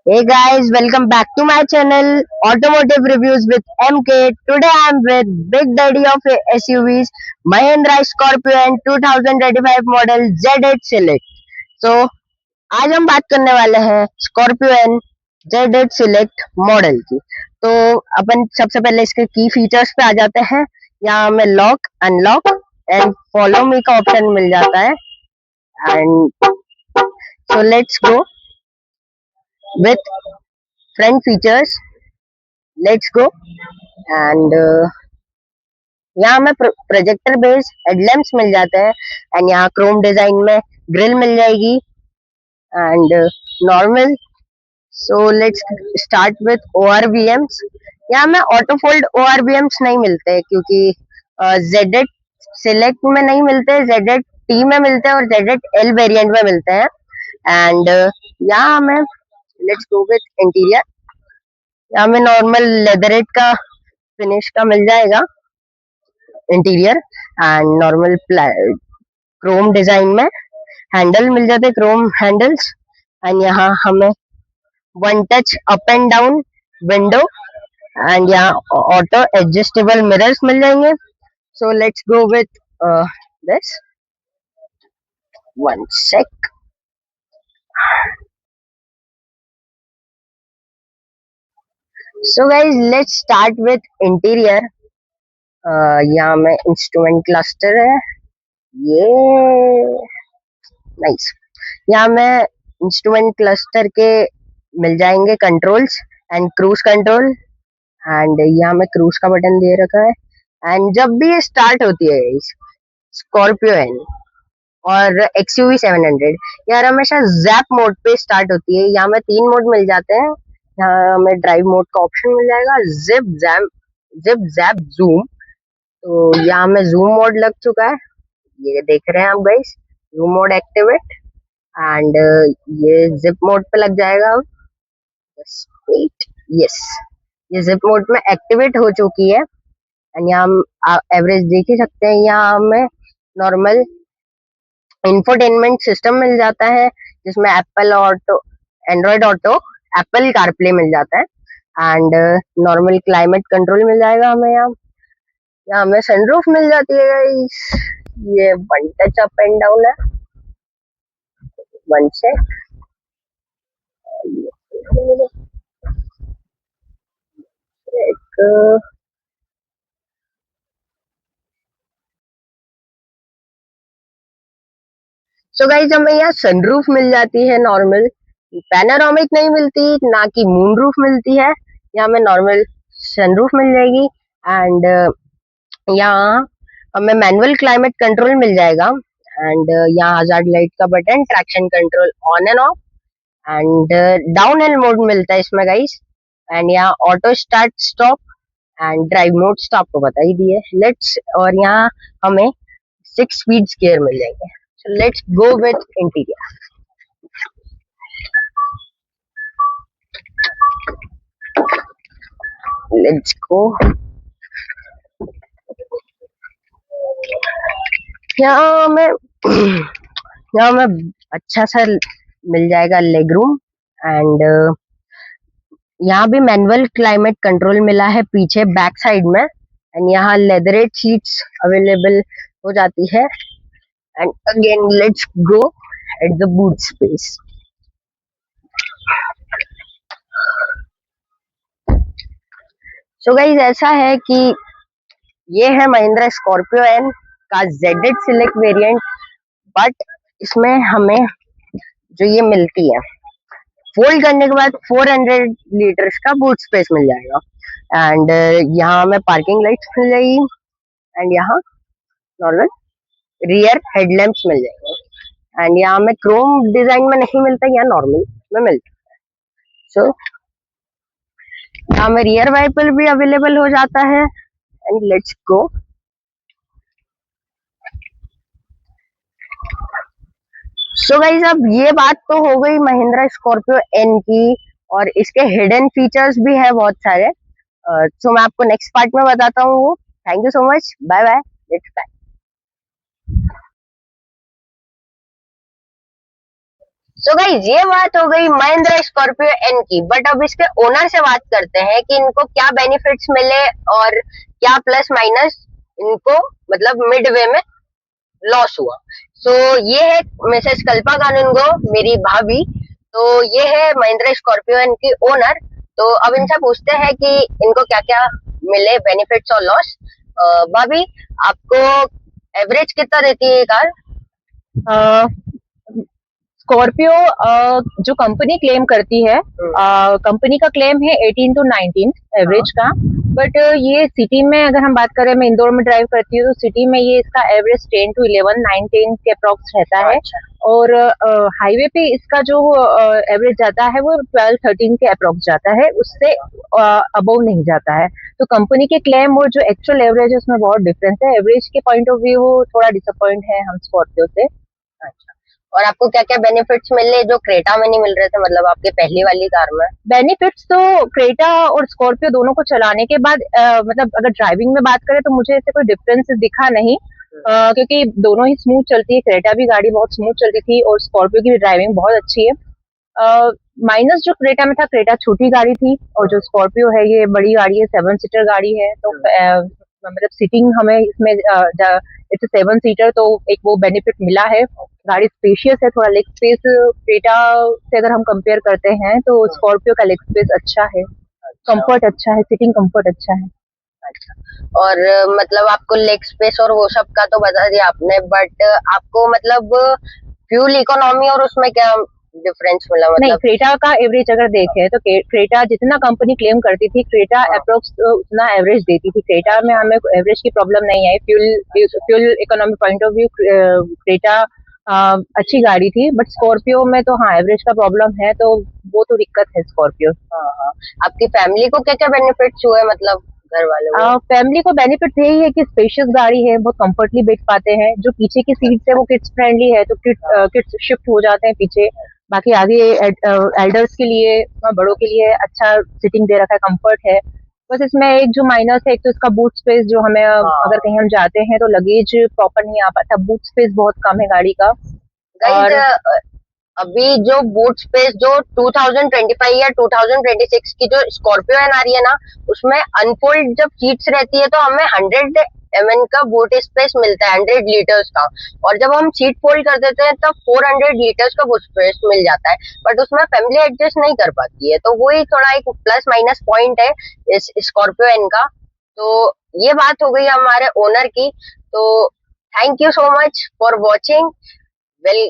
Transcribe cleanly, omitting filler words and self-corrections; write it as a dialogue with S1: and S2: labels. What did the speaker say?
S1: Hey guys, welcome back to my channel Automotive Reviews with MK. Today I am with Big Daddy of SUVs Mahindra Scorpion 2025 model Z8 Select. So आज हम बात करने वाले हैं Scorpion Z8 Select model की. तो अपन सबसे पहले इसके की फीचर्स पे आ जाते हैं. यहाँ हमें lock, unlock and follow me का ऑप्शन मिल जाता है. And so let's go with front features. Let's go. And यहाँ हमें प्रोजेक्टर बेस्ड हेडलैम्प्स मिल जाते हैं. एंड यहाँ क्रोम डिजाइन में ग्रिल मिल जाएगी. And normal. So let's start with ORVMs. यहाँ हमें ऑटो फोल्ड ORVMs नहीं मिलते क्योंकि Z8 सिलेक्ट में नहीं मिलते, Z8 T में मिलते हैं और Z8 L वेरिएंट में मिलते हैं. एंड यहाँ हमें लेट्स गो विथ इंटीरियर. यहाँ हमें नॉर्मल लेदरेट का फिनिश का मिल जाएगा interior. And normal chrome design में हैंडल मिल जाते, क्रोम हैंडल्स. एंड यहाँ हमें one touch up and down window. And यहाँ ऑटो एडजस्टेबल मिरर्स मिल जाएंगे. So let's go with this. One sec. So guys let's start with interior. यहाँ में इंस्ट्रूमेंट क्लस्टर है. ये नाइस. यहाँ में इंस्ट्रूमेंट क्लस्टर के मिल जाएंगे controls and cruise control. And यहाँ में क्रूज का बटन दे रखा है. एंड जब भी ये स्टार्ट होती है स्कॉर्पियो एन और XUV 700, यार हमेशा जैप मोड पे स्टार्ट होती है. यहाँ में 3 मोड मिल जाते हैं. यहाँ हमें ड्राइव मोड का ऑप्शन मिल जाएगा, जिप जैप जूम. तो यहाँ में जूम मोड लग चुका है, ये देख रहे हैं आप guys. Zoom mode activate. And ये जिप मोड पे लग जाएगा अब. वेट. यस, ये जिप मोड में एक्टिवेट हो चुकी है. एंड यहाँ हम एवरेज देख ही सकते हैं. यहाँ हमें नॉर्मल इंफोटेनमेंट सिस्टम मिल जाता है जिसमें Apple auto, Android auto, Apple CarPlay मिल जाता है. एंड नॉर्मल क्लाइमेट कंट्रोल मिल जाएगा हमें. यहाँ हमें सनरूफ मिल जाती है गाइस. ये one touch up and down है. वन से एक. सो गाइस हमें यहाँ सनरूफ मिल जाती है नॉर्मल. पैनोरामिक नहीं मिलती, ना कि मून रूफ मिलती है. यहाँ हमें नॉर्मल सनरूफ मिल जाएगी. एंड यहाँ हमें मैनुअल क्लाइमेट कंट्रोल मिल जाएगा. एंड यहाँ हजार्ड लाइट का button, traction control on end of. And down hill mode मिलता है इसमें गाइस. एंड यहाँ auto start stop and drive mode तो आपको बता ही दिए. लेट्स. और यहाँ हमें 6 स्पीड गियर मिल जाएंगे. So let's go with interior. Let's go. यहाँ हमें यहाँ हमें अच्छा सा मिल जाएगा लेग रूम. एंड यहाँ भी मैनुअल क्लाइमेट कंट्रोल मिला है पीछे बैक साइड में. एंड यहाँ लेदरेट सीट्स अवेलेबल हो जाती है. And again let's go at the boot space. So guys ऐसा है कि ये है महिंद्रा स्कॉर्पियो एन का Z8 सिलेक्ट वेरिएंट. बट इसमें हमें जो ये मिलती है, फोल्ड करने के बाद 400 लीटर्स का बूट स्पेस मिल जाएगा. एंड यहाँ हमें पार्किंग लाइट्स मिल जाएगी. एंड यहाँ नॉर्मल रियर हेडलैम्प्स मिल जाएंगे. एंड यहाँ हमें क्रोम डिजाइन में नहीं मिलता, यहाँ नॉर्मल में मिलता है. सो यहाँ में रियर वाइपर भी अवेलेबल हो जाता है. And let's go. So guys अब ये बात तो हो गई महिंद्रा स्कॉर्पियो एन की, और इसके हिडन फीचर्स भी है बहुत सारे. सो मैं आपको नेक्स्ट पार्ट में बताता हूँ वो. Thank you so much. Bye bye. So guys, ये बात हो गई महिंद्रा स्कॉर्पियो एन की। बट अब इसके ओनर से बात करते हैं कि इनको क्या बेनिफिट्स मिले और क्या प्लस माइनस इनको मतलब मिड वे में लॉस हुआ। सो ये है मिसेस कल्पा कानूनगो, मेरी भाभी। तो ये है महिंद्रा स्कॉर्पियो एन की ओनर। तो अब इनसे पूछते हैं कि इनको क्या क्या मिले बेनिफिट्स और लॉस। भाभी, आपको एवरेज कितना देती है ये कार?
S2: स्कॉर्पियो जो कंपनी क्लेम करती है, कंपनी का क्लेम है 18 टू 19 एवरेज का। बट ये सिटी में अगर हम बात करें, मैं इंदौर में ड्राइव करती हूँ, तो सिटी में ये इसका एवरेज 10 टू 11 9 10 के अप्रॉक्स रहता है।
S1: अच्छा।
S2: और हाईवे पे इसका जो एवरेज जाता है वो 12 13 के अप्रॉक्स जाता है, उससे अबव नहीं जाता है। तो कंपनी के क्लेम और जो एक्चुअल एवरेज है उसमें बहुत डिफरेंस है। एवरेज के पॉइंट ऑफ व्यू थोड़ा डिसअपॉइंट है हम स्कॉर्पियो से।
S1: अच्छा, और आपको क्या क्या बेनिफिट्स मिले जो क्रेटा में नहीं मिल रहे थे, मतलब आपके पहली वाली कार में?
S2: बेनिफिट्स तो क्रेटा और स्कॉर्पियो दोनों को चलाने के बाद मतलब अगर ड्राइविंग में बात करें तो मुझे ऐसे कोई डिफरेंस दिखा नहीं, क्योंकि दोनों ही स्मूथ चलती है। क्रेटा भी गाड़ी बहुत स्मूथ चलती थी और स्कॉर्पियो की भी ड्राइविंग बहुत अच्छी है। माइनस जो क्रेटा में था, क्रेटा छोटी गाड़ी थी और जो स्कॉर्पियो है ये बड़ी गाड़ी है, 7 सीटर गाड़ी है। तो मतलब सीटिंग हमें इसमें इट्स 7 सीटर, तो एक वो बेनिफिट मिला है। गाड़ी स्पेशियस है, थोड़ा लेग स्पेस क्रेटा से अगर हम कंपेयर करते हैं तो स्कॉर्पियो का लेग स्पेस अच्छा है, कंफर्ट अच्छा है, सीटिंग कंफर्ट अच्छा है।
S1: अच्छा, और मतलब आपको लेग स्पेस और वो सब का तो बता दिया आपने, बट आपको मतलब फ्यूल इकोनॉमी और उसमें क्या डिफरेंस मिला
S2: नहीं,
S1: मतलब?
S2: क्रेटा का एवरेज अगर देखें तो क्रेटा जितना कंपनी क्लेम करती थी, क्रेटा अप्रोक्स उतना एवरेज देती थी। क्रेटा में हमें एवरेज की प्रॉब्लम नहीं आई। Fuel economy point of view Creta अच्छी गाड़ी थी। बट स्कॉर्पियो में तो हाँ, एवरेज का प्रॉब्लम है, तो वो तो दिक्कत है स्कॉर्पियो।
S1: हाँ हाँ, आपकी फैमिली को क्या क्या बेनिफिट्स हुए, मतलब घर वाले को?
S2: फैमिली को बेनिफिट यही है कि स्पेशियस गाड़ी है, बहुत कंफर्टली बैठ पाते हैं। जो पीछे की सीट्स है वो किड्स फ्रेंडली है, तो किड्स शिफ्ट हो जाते हैं पीछे। बाकी आगे एल्डर्स के लिए, बड़ों के लिए अच्छा सीटिंग दे रखा है, कंफर्ट है। बस इसमें एक जो माइनस है, एक तो इसका बूट स्पेस, जो हमें अगर कहीं हम जाते हैं तो लगेज प्रॉपर नहीं आ पाता, बूट स्पेस बहुत कम है गाड़ी का।
S1: गाइस,
S2: और
S1: अभी जो बूट स्पेस जो 2025 या 2026 की जो स्कॉर्पियो एन आ रही है ना, उसमें अनफोल्ड जब सीट्स रहती है तो हमें 100 mn का बूट स्पेस मिलता है, 100 लीटर्स का। और जब हम सीट फोल्ड कर देते हैं तब 400 लीटर्स का बूट स्पेस मिल जाता है। बट उसमें फैमिली एडजस्ट नहीं कर पाती है, तो वही थोड़ा एक प्लस माइनस पॉइंट है इस स्कॉर्पियो एन का। तो ये बात हो गई हमारे ओनर की। तो thank you so much for watching. Well,